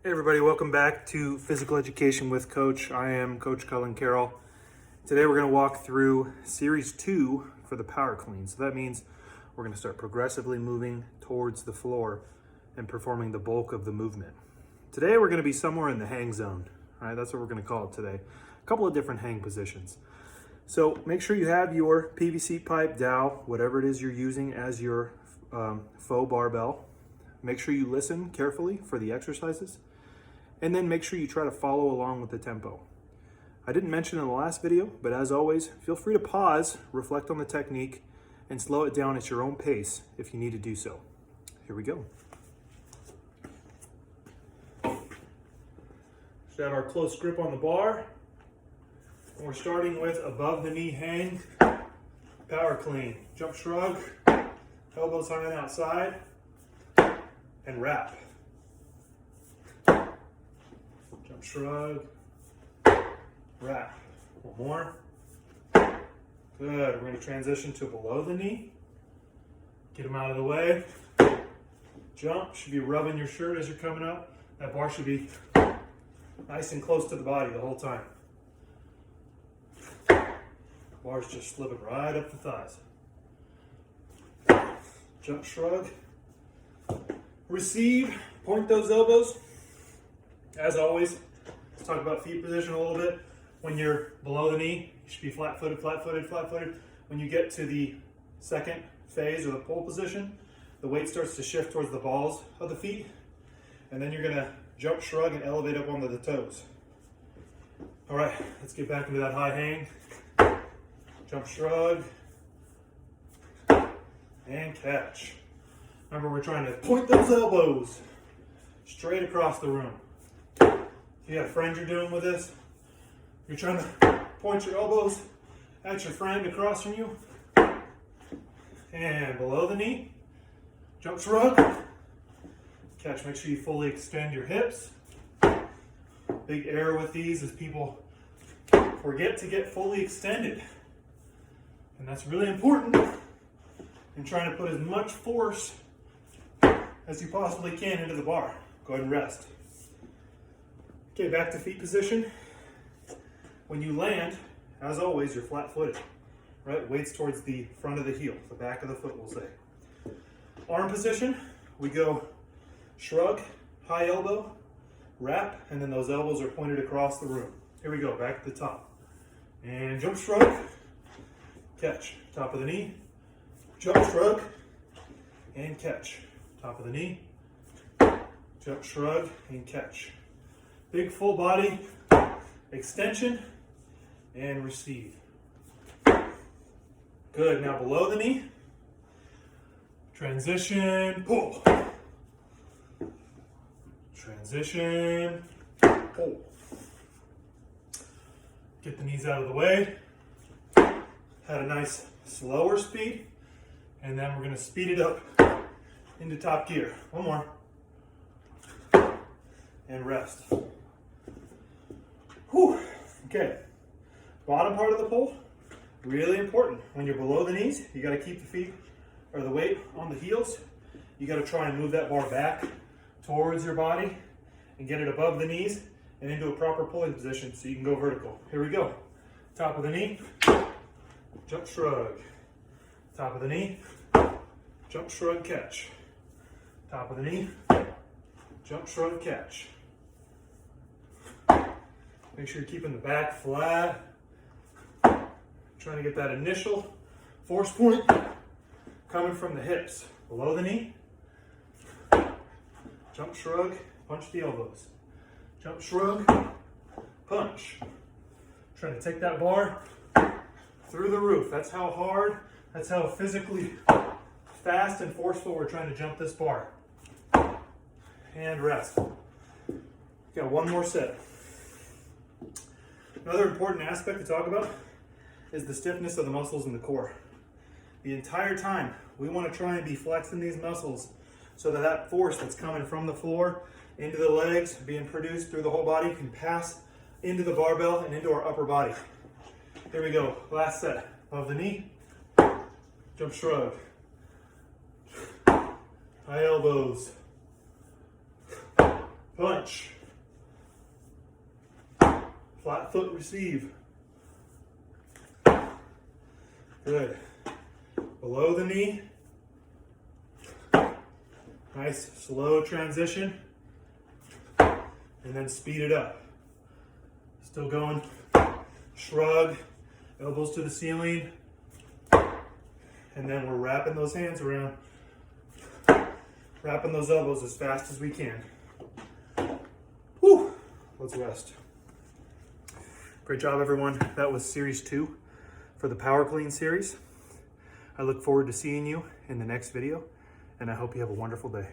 Hey everybody, welcome back to Physical Education with Coach. I am Coach Cullen Carroll. Today we're going to walk through Series 2 for the power clean. So that means we're going to start progressively moving towards the floor and performing the bulk of the movement. Today we're going to be somewhere in the hang zone. All right, that's what we're going to call it today. A couple of different hang positions. So make sure you have your PVC pipe, dowel, whatever it is you're using as your faux barbell. Make sure you listen carefully for the exercises. And then make sure you try to follow along with the tempo. I didn't mention in the last video, but as always, feel free to pause, reflect on the technique, and slow it down at your own pace if you need to do so. Here we go. Should have our close grip on the bar. And we're starting with above the knee hang, power clean. Jump shrug, elbows hanging outside, and wrap. Jump shrug, wrap. One more. Good. We're going to transition to below the knee. Get them out of the way. Jump. Should be rubbing your shirt as you're coming up. That bar should be nice and close to the body the whole time. Bar's just slipping right up the thighs. Jump shrug. Receive. Point those elbows. As always, let's talk about feet position a little bit. When you're below the knee, you should be flat-footed, flat-footed, flat-footed. When you get to the second phase or the pole position, the weight starts to shift towards the balls of the feet. And then you're gonna jump, shrug, and elevate up onto the toes. All right, let's get back into that high hang. Jump, shrug, and catch. Remember, we're trying to point those elbows straight across the room. If you got a friend you're doing with this, you're trying to point your elbows at your friend across from you. And below the knee, jump shrug, catch. Make sure you fully extend your hips. Big error with these is people forget to get fully extended. And that's really important in trying to put as much force as you possibly can into the bar. Go ahead and rest. Okay, back to feet position. When you land, as always, you're flat-footed, right? Weight's towards the front of the heel, the back of the foot, we'll say. Arm position, we go shrug, high elbow, wrap, and then those elbows are pointed across the room. Here we go, back at the top. And jump shrug, catch. Top of the knee, jump shrug, and catch. Top of the knee, jump shrug, and catch. Big full body extension and receive. Good. Now below the knee, transition, pull. Transition, pull. Get the knees out of the way. Had a nice slower speed, and then we're going to speed it up into top gear. One more. And rest. Whew. Okay, bottom part of the pole, really important. When you're below the knees, you got to keep the feet or the weight on the heels. You got to try and move that bar back towards your body and get it above the knees and into a proper pulling position so you can go vertical. Here we go. Top of the knee, jump shrug. Top of the knee, jump shrug catch. Top of the knee, jump shrug catch. Make sure you're keeping the back flat. Trying to get that initial force point coming from the hips. Below the knee. Jump, shrug, punch the elbows. Jump, shrug, punch. Trying to take that bar through the roof. That's how hard, that's how physically fast and forceful we're trying to jump this bar. And rest. Got one more set. Another important aspect to talk about is the stiffness of the muscles in the core. The entire time, we want to try and be flexing these muscles so that that force that's coming from the floor into the legs, being produced through the whole body, can pass into the barbell and into our upper body. Here we go. Last set. Above the knee, jump shrug. High elbows. punch, flat foot receive. Good. Below the knee. Nice slow transition. And then speed it up. Still going. Shrug, elbows to the ceiling. And then we're wrapping those hands around. Wrapping those elbows as fast as we can. Whew. Let's rest. Great job, everyone. That was series 2 for the Power Clean series. I look forward to seeing you in the next video, and I hope you have a wonderful day.